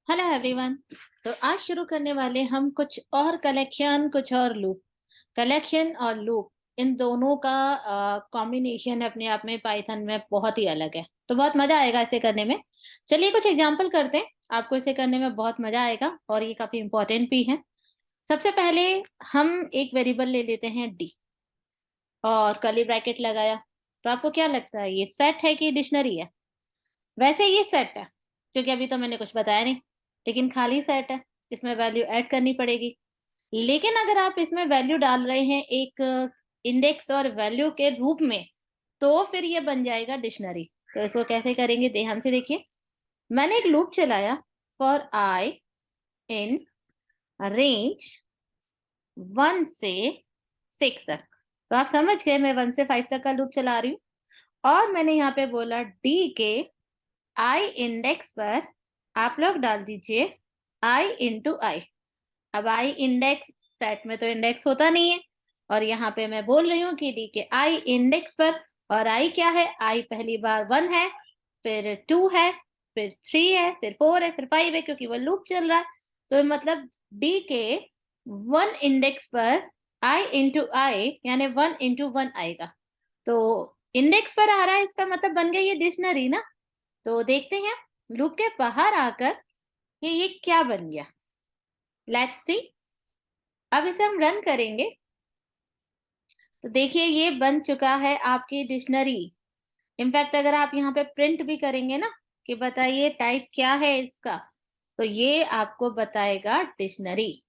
Hello everyone. तो आज शुरू करने वाले हम कुछ और कलेक्शन, कुछ और लूप। कलेक्शन और लूप इन दोनों का कॉम्बिनेशन अपने आप में पाइथन में बहुत ही अलग है, तो बहुत मजा आएगा इसे करने में। चलिए कुछ एग्जांपल करते हैं, आपको इसे करने में बहुत मजा आएगा और ये काफी इंपॉर्टेंट भी है। सबसे पहले हम एक वेरिएबल ले लेते हैं डी और कर्ली ब्रैकेट लगाया। तो आपको क्या लगता है, ये सेट है कि डिक्शनरी है? वैसे ये सेट है, क्योंकि अभी तो मैंने कुछ बताया नहीं, लेकिन खाली सेट है, इसमें वैल्यू ऐड करनी पड़ेगी। लेकिन अगर आप इसमें वैल्यू डाल रहे हैं एक इंडेक्स और वैल्यू के रूप में, तो फिर ये बन जाएगा डिक्शनरी। तो इसको कैसे करेंगे, ध्यान से देखिए। मैंने एक लूप चलाया फॉर आई इन रेंज 1 से 6 तक। तो आप समझ गए, मैं 1 से 5 तक का लूप चला रही हूँ। और मैंने यहाँ पे बोला डी के आई इंडेक्स पर आप लोग डाल दीजिए आई इंटू आई। अब आई इंडेक्स, सेट में तो इंडेक्स होता नहीं है, और यहाँ पे मैं बोल रही हूँ कि डी के आई इंडेक्स पर। और आई क्या है, आई पहली बार 1 है, फिर 2 है, फिर 3 है, फिर 4 है, फिर 5 है, क्योंकि वो लूप चल रहा है। तो मतलब डी के 1 इंडेक्स पर आई इंटू आई यानी 1 इंटू 1 आएगा। तो इंडेक्स पर आ रहा है, इसका मतलब बन गया ये डिक्शनरी ना। तो देखते हैं लूप के बाहर आकर कि ये क्या बन गया। Let's see. अब इसे हम रन करेंगे तो देखिए ये बन चुका है आपकी डिक्शनरी। इनफैक्ट अगर आप यहाँ पे प्रिंट भी करेंगे ना कि बताइए टाइप क्या है इसका, तो ये आपको बताएगा डिक्शनरी।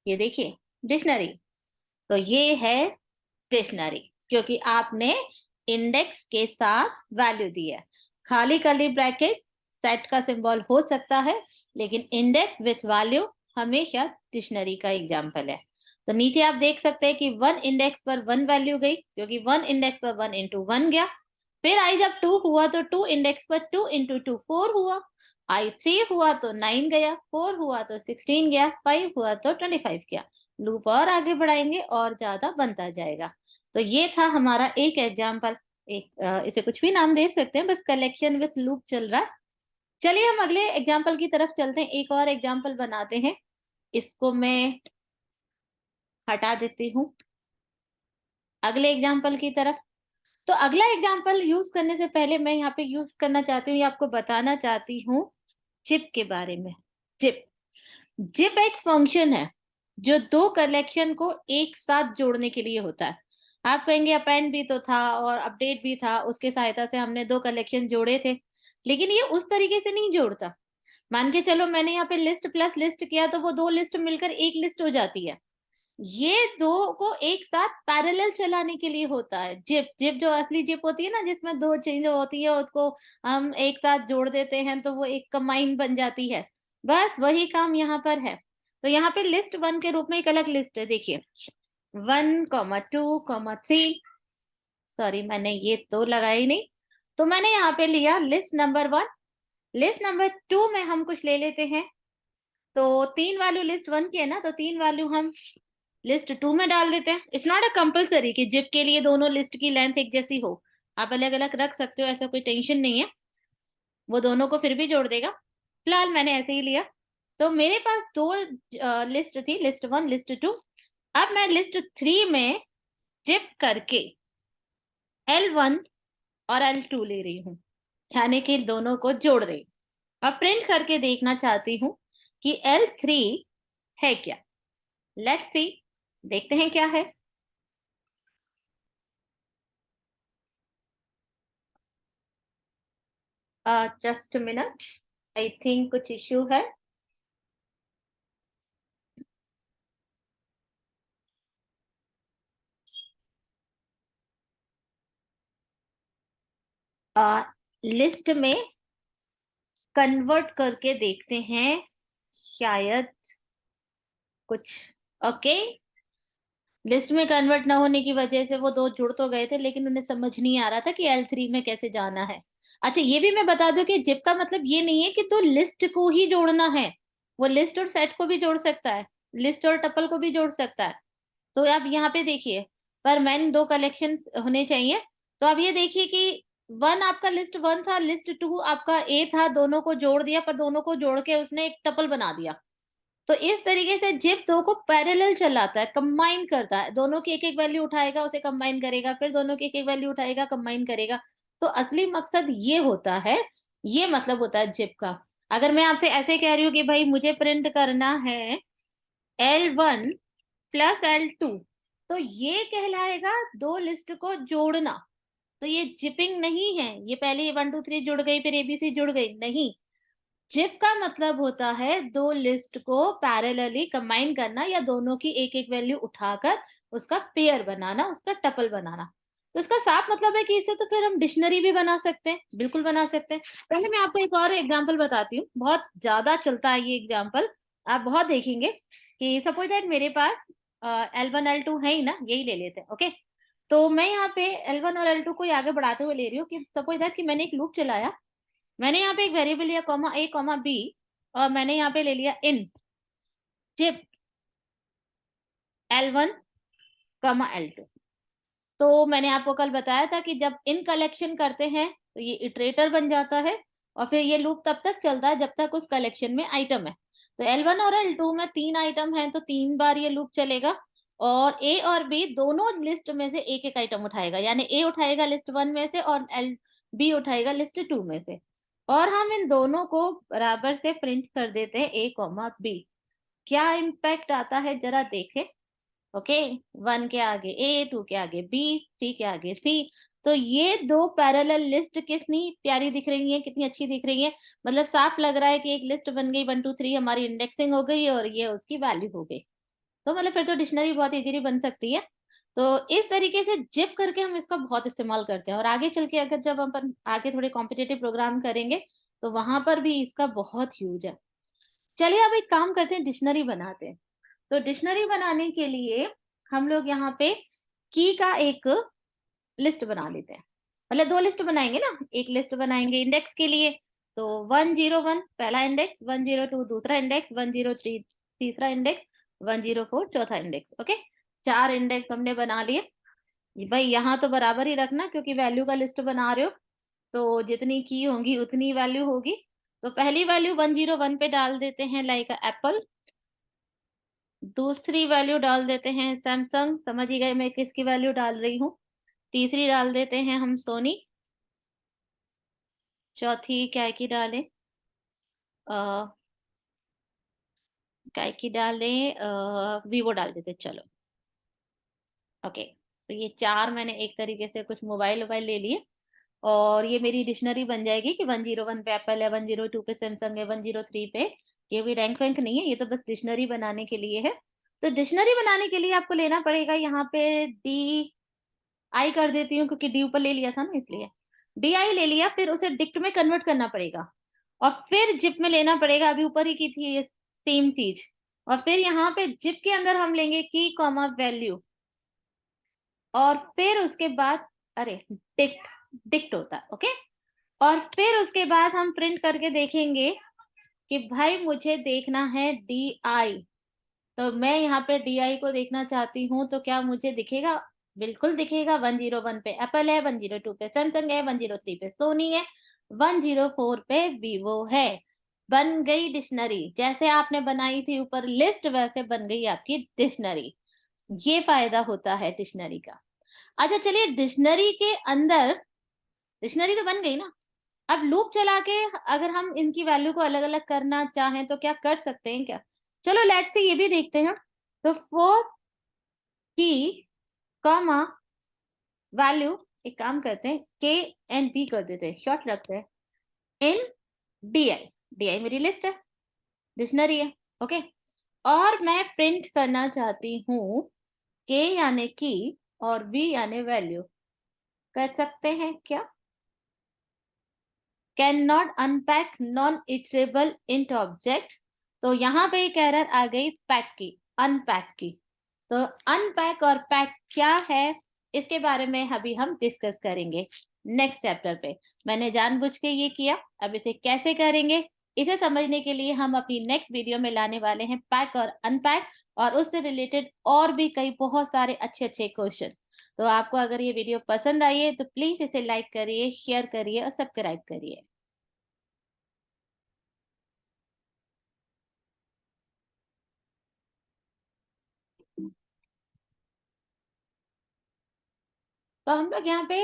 ये देखिए डिक्शनरी। तो ये है डिक्शनरी, क्योंकि आपने इंडेक्स के साथ वैल्यू दी है। खाली कर्ली ब्रैकेट सेट का सिंबल हो सकता है, लेकिन इंडेक्स विथ वैल्यू हमेशा डिक्शनरी का एग्जाम्पल है। तो नीचे आप देख सकते हैं कि 1 इंडेक्स पर 1 वैल्यू गई, क्योंकि 1 इंडेक्स पर 1 इंटू 1 गया। फिर आई जब 2 हुआ तो 2 इंडेक्स पर 2 इंटू 2 4 हुआ। आई 3 हुआ तो 9 गया, 4 हुआ तो 16 गया, 5 हुआ तो 25 गया। लूप और आगे बढ़ाएंगे और ज्यादा बनता जाएगा। तो ये था हमारा एक एग्जाम्पल। इसे कुछ भी नाम दे सकते हैं, बस कलेक्शन विथ लूप चल रहा है। चलिए हम अगले एग्जाम्पल की तरफ चलते हैं, एक और एग्जाम्पल बनाते हैं। इसको मैं हटा देती हूँ अगले एग्जाम्पल की तरफ। तो अगला एग्जाम्पल यूज करने से पहले मैं यहाँ पे यूज करना चाहती हूँ या आपको बताना चाहती हूँ जिप के बारे में। जिप जिप एक फंक्शन है जो दो कलेक्शन को एक साथ जोड़ने के लिए होता है। आप कहेंगे अपेंड भी तो था और अपडेट भी था, उसके सहायता से हमने दो कलेक्शन जोड़े थे, लेकिन ये उस तरीके से नहीं जोड़ता। मान के चलो मैंने यहाँ पे लिस्ट प्लस लिस्ट किया तो वो दो लिस्ट मिलकर एक लिस्ट हो जाती है। ये दो को एक साथ पैरेलल चलाने के लिए होता है। जिप जिप जो असली जिप होती है ना, जिसमें दो चीजें होती है, उसको हम एक साथ जोड़ देते हैं तो वो एक कंबाइन बन जाती है। बस वही काम यहाँ पर है। तो यहाँ पे लिस्ट 1 के रूप में एक अलग लिस्ट है, देखिए 1,2,3। सॉरी मैंने ये तो लगाई नहीं, तो मैंने यहाँ पे लिया लिस्ट नंबर 1। लिस्ट नंबर 2 में हम कुछ ले लेते हैं। तो 3 वैल्यू लिस्ट 1 की है ना, तो 3 वैल्यू हम लिस्ट 2 में डाल देते हैं। इट्स नॉट अ कंपलसरी कि जिप के लिए दोनों लिस्ट की लेंथ एक जैसी हो, आप अलग अलग रख सकते हो, ऐसा कोई टेंशन नहीं है, वो दोनों को फिर भी जोड़ देगा। फिलहाल मैंने ऐसे ही लिया। तो मेरे पास दो लिस्ट थी, लिस्ट 1 लिस्ट 2। अब मैं लिस्ट 3 में जिप करके L1 और L2 ले रही हूँ, यानी कि दोनों को जोड़ रही हूँ। अब प्रिंट करके देखना चाहती हूँ कि L3 है क्या। लेट्स सी, देखते हैं क्या है। जस्ट मिनट, आई थिंक कुछ इश्यू है। लिस्ट में कन्वर्ट करके देखते हैं, शायद कुछ। ओके, लिस्ट में कन्वर्ट ना होने की वजह से वो दो जुड़ तो गए थे, लेकिन उन्हें समझ नहीं आ रहा था कि L3 में कैसे जाना है। अच्छा ये भी मैं बता दूं कि जिप का मतलब ये नहीं है कि तो लिस्ट को ही जोड़ना है, वो लिस्ट और सेट को भी जोड़ सकता है, लिस्ट और टपल को भी जोड़ सकता है। तो आप यहाँ पे देखिए, पर मैन दो कलेक्शन होने चाहिए। तो अब ये देखिए कि वन आपका लिस्ट वन था, लिस्ट टू आपका ए था, दोनों को जोड़ दिया, पर दोनों को जोड़ के उसने एक टपल बना दिया। तो इस तरीके से जिप 2 को पैरेलल चलाता है, कंबाइन करता है। दोनों की एक-एक वैल्यू उठाएगा, उसे कंबाइन करेगा, फिर दोनों की एक-एक वैल्यू उठाएगा, कंबाइन करेगा। तो असली मकसद ये होता है, ये मतलब होता है जिप का। अगर मैं आपसे ऐसे कह रही हूँ कि भई मुझे प्रिंट करना है L1 प्लस L2, तो ये कहलाएगा 2 लिस्ट को जोड़ना। तो ये जिपिंग नहीं है, ये पहले ये 1, 2, 3 जुड़ गई, फिर एबीसी जुड़ गई, नहीं। जिप का मतलब होता है 2 लिस्ट को पैरेलली कंबाइन करना या दोनों की एक-एक वैल्यू उठाकर उसका पेयर बनाना, उसका टपल बनाना। तो इसका साफ मतलब है कि इसे तो फिर हम डिक्शनरी भी बना सकते हैं, बिल्कुल बना सकते हैं। पहले मैं आपको एक और एग्जांपल बताती हूँ, बहुत ज़्यादा चलता है ये एग्जांपल, आप बहुत देखेंगे कि सपोज़ दैट मेरे पास L1, L2 है ही ना, यही ले लेते हैं, ओके? तो मैं यहाँ पे L1 और L2 को ही आगे बढ़ाते हुए ले रही हूँ कि सपोज़ दैट कि मैंने एक लूप चलाया, मैंने यहाँ पे एक वेरिएबल लिया कॉमा A, कॉमा B और मैंने यहाँ पे ले लिया इन जिप L1, कॉमा L2। तो मैंने आपको कल बताया था कि जब इन कलेक्शन करते हैं तो ये इटरेटर बन जाता है और फिर ये लूप तब तक चलता है जब तक उस कलेक्शन में आइटम है। तो L1 और L2 में 3 आइटम हैं तो 3 बार ये लूप चलेगा और A और B दोनों लिस्ट में से एक-एक आइटम उठाएगा। यानी A उठाएगा लिस्ट 1 में से और B उठाएगा लिस्ट 2 में से। और हम इन दोनों को बराबर से प्रिंट कर देते हैं A, B। क्या इम्पैक्ट आता है ज़रा देखें? ओके, 1 के आगे ए, 2 के आगे बी, 3 के आगे सी। तो ये 2 पैरेलल लिस्ट कितनी प्यारी दिख रही है, कितनी अच्छी दिख रही है। मतलब साफ लग रहा है कि एक लिस्ट बन गई, 1 2 3 हमारी इंडेक्सिंग हो गई और ये उसकी वैल्यू हो गई। तो मतलब फिर तो डिक्शनरी बहुत इजीली बन सकती है। तो इस तरीके से जिप करके हम इसका बहुत इस्तेमाल करते हैं और आगे चल के अगर जब अपन आगे थोड़े कॉम्पिटिटिव प्रोग्राम करेंगे तो वहां पर भी इसका बहुत यूज है। चलिए अब एक काम करते हैं, डिक्शनरी बनाते हैं। तो डिक्शनरी बनाने के लिए हम लोग यहाँ पे की का एक लिस्ट बना लेते हैं। मतलब 2 लिस्ट बनाएँगे ना, एक लिस्ट बनाएँगे इंडेक्स के लिए, तो 101 पहला इंडेक्स, 102 दूसरा इंडेक्स, 103 तीसरा इंडेक्स, 104 चौथा इंडेक्स, ओके? 4 इंडेक्स हमने बना लिए। भई यहाँ तो बराबर ही रखना क्योंकि वैल्यू का लिस्ट बना रहे हो, तो जितनी की होंगी उतनी वैल्यू होगी। तो पहली वैल्यू 101 पे डाल देते हैं लाइक एप्पल। दूसरी वैल्यू डाल देते हैं सैमसंग, समझ ही गए मैं किसकी वैल्यू डाल रही हूँ। तीसरी डाल देते हैं हम सोनी, चौथी क्या की डालें? अ, काय की डालें? वीवो डाल देते हैं, चलो। ओके, तो ये 4 मैंने एक तरीके से कुछ मोबाइल-वोबाइल ले लिए और ये मेरी डिक्शनरी बन जाएगी कि 101 पे एप्पल है, 102 पे सैमसंग है, 103 पे ये कोई रैंक-वैंक नहीं है, ये तो बस डिक्शनरी बनाने के लिए है। तो डिक्शनरी बनाने के लिए आपको लेना पड़ेगा यहाँ पे डी आई कर देती हूँ क्योंकि डी ऊपर ले लिया था ना इसलिए। डी आई ले लिया फिर उसे डिक्ट में कन्वर्ट करना पड़ेगा और फिर जिप में लेना पड़ेगा, अभी ऊपर ही की थी ये सेम चीज़। और फिर यहाँ पे जिप के अंदर हम लेंगे की कॉमा वैल्यू और फिर उसके बाद अरे डिक्ट डिक्ट होता है, ओके? और फिर उसके बाद हम प्रिंट करके देखेंगे कि भाई मुझे देखना है डी आई। तो मैं यहाँ पे DI को देखना चाहती हूँ, तो क्या मुझे दिखेगा? बिल्कुल दिखेगा। 101 पे एप्पल है, 102 पे सैमसंग है, 103 पे सोनी है, 104 पे वीवो है। बन गई डिक्शनरी। जैसे आपने बनाई थी ऊपर लिस्ट वैसे बन गई आपकी डिक्शनरी। ये फ़ायदा होता है डिक्शनरी का। अच्छा चलिए डिक्शनरी के अंदर डिक्शनरी तो बन गई ना, अब लूप चला के अगर हम इनकी वैल्यू को अलग-अलग करना चाहें तो क्या कर सकते हैं क्या? चलो लेट्स से ये भी देखते हैं। तो फोर की कॉमा वैल्यू एक काम करते हैं के एंड बी कर देते हैं, शॉर्ट रखते हैं इन DI। DI मेरी लिस्ट है, डिक्शनरी है, ओके? और मैं प्रिंट करना चाहती हूँ के यानी की और बी यानी वैल्यू। कर सकते हैं क्या? Can not unpack non iterable int object. तो यहाँ पे एक एरर आ गई पैक की, अनपैक की। तो अनपैक और पैक क्या है इसके बारे में अभी हम डिस्कस करेंगे नेक्स्ट चैप्टर पे। मैंने जानबूझ के ये किया, अब इसे कैसे करेंगे इसे समझने के लिए हम अपनी नेक्स्ट वीडियो में लाने वाले हैं पैक और अनपैक और उससे रिलेटेड और भी कई बहुत सारे अच्छे अच्छे क्वेश्चन। तो आपको अगर ये वीडियो पसंद आई है तो प्लीज इसे लाइक करिए, शेयर करिए और सब्सक्राइब करिए। तो हम लोग यहाँ पे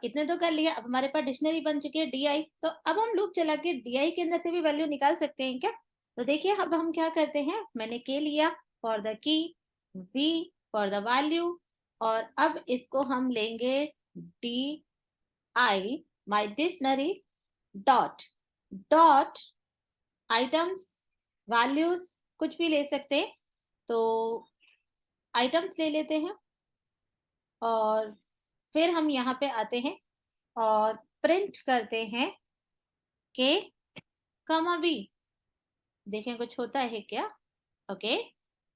इतने तो कर लिया। अब हमारे पास डिक्शनरी बन चुकी है DI। तो अब हम लूप चला के DI के अंदर से भी वैल्यू निकाल सकते हैं क्या? तो देखिए अब हम क्या करते हैं, मैंने के लिया for the key, V for the value, और अब इसको हम लेंगे DI my dictionary dot dot items, values कुछ भी ले सकते हैं। तो आइटम्स ले लेते हैं और फिर हम यहाँ पे आते हैं और प्रिंट करते हैं के कॉमा बी। देखें कुछ होता है क्या? ओके।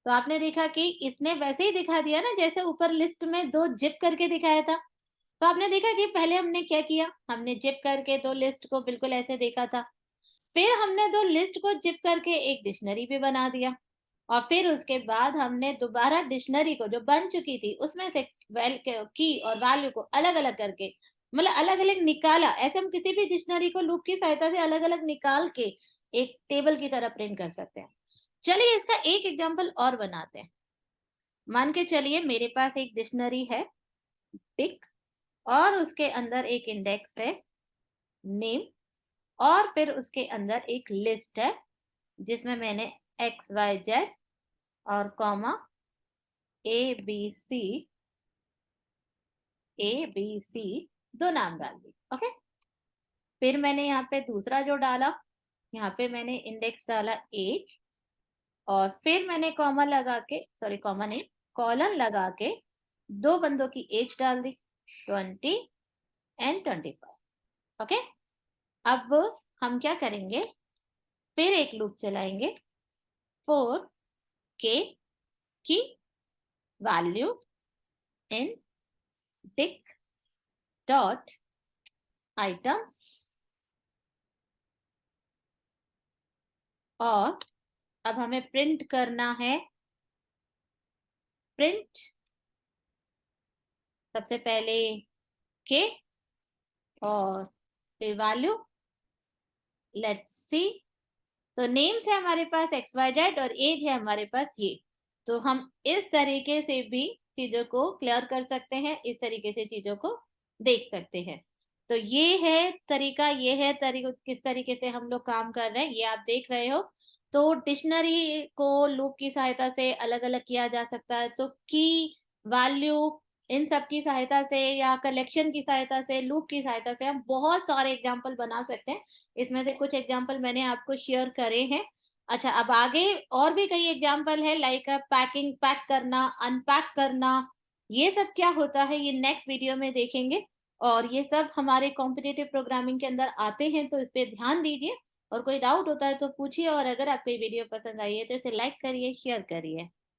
तो आपने देखा कि इसने वैसे ही दिखा दिया ना जैसे ऊपर लिस्ट में दो जिप करके दिखाया था। तो आपने देखा कि पहले हमने क्या किया, हमने जिप करके दो लिस्ट को बिल्कुल ऐसे देखा था। फिर हमने दो लिस्ट को जिप करके एक डिक्शनरी भी बना दिया, और फिर उसके बाद हमने दोबारा डिक्शनरी को जो बन चुकी थी उसमें से वेल की और वैल्यू को अलग अलग करके, मतलब अलग अलग निकाला। ऐसे हम किसी भी डिक्शनरी को लूप की सहायता से अलग अलग निकाल के एक टेबल की तरह प्रिंट कर सकते हैं। चलिए इसका एक एग्जांपल और बनाते हैं। मान के चलिए मेरे पास एक डिक्शनरी है पिक, और उसके अंदर एक इंडेक्स है नेम, और फिर उसके अंदर एक लिस्ट है जिसमें मैंने XYZ और कॉमा ABC दो नाम डाल दिए। ओके। फिर मैंने यहाँ पे दूसरा जो डाला, यहाँ पे मैंने इंडेक्स डाला एज, और फिर मैंने कॉमा लगा के, सॉरी कॉमा नहीं, कॉलन लगा के दो बंदों की एज डाल दी, 20 एंड 25। ओके। अब हम क्या करेंगे, फिर एक लूप चलाएंगे फॉर के की value in tick dot items, और अब हमें प्रिंट करना है, प्रिंट सबसे पहले के और फिर वैल्यू, लेट्स सी। तो नेम्स है हमारे पास XYZ और एज है हमारे पास ये। तो हम इस तरीके से भी चीजों को क्लियर कर सकते हैं, इस तरीके से चीजों को देख सकते हैं। तो ये है तरीका, ये है तरीका किस तरीके से हम लोग काम कर रहे हैं, ये आप देख रहे हो। तो डिक्शनरी को लूप की सहायता से अलग अलग किया जा सकता है। तो की, वैल्यू, इन सब की सहायता से या कलेक्शन की सहायता से, लूप की सहायता से हम बहुत सारे एग्जाम्पल बना सकते हैं। इसमें से कुछ एग्जाम्पल मैंने आपको शेयर करे हैं। अच्छा, अब आगे और भी कई एग्जाम्पल है, लाइक पैकिंग, पैक करना, अनपैक करना, ये सब क्या होता है ये नेक्स्ट वीडियो में देखेंगे। और ये सब हमारे कॉम्पिटिटिव प्रोग्रामिंग के अंदर आते हैं, तो इस पे ध्यान दीजिए। और कोई डाउट होता है तो पूछिए, और अगर आपको ये वीडियो पसंद आई है तो इसे लाइक करिए, शेयर करिए।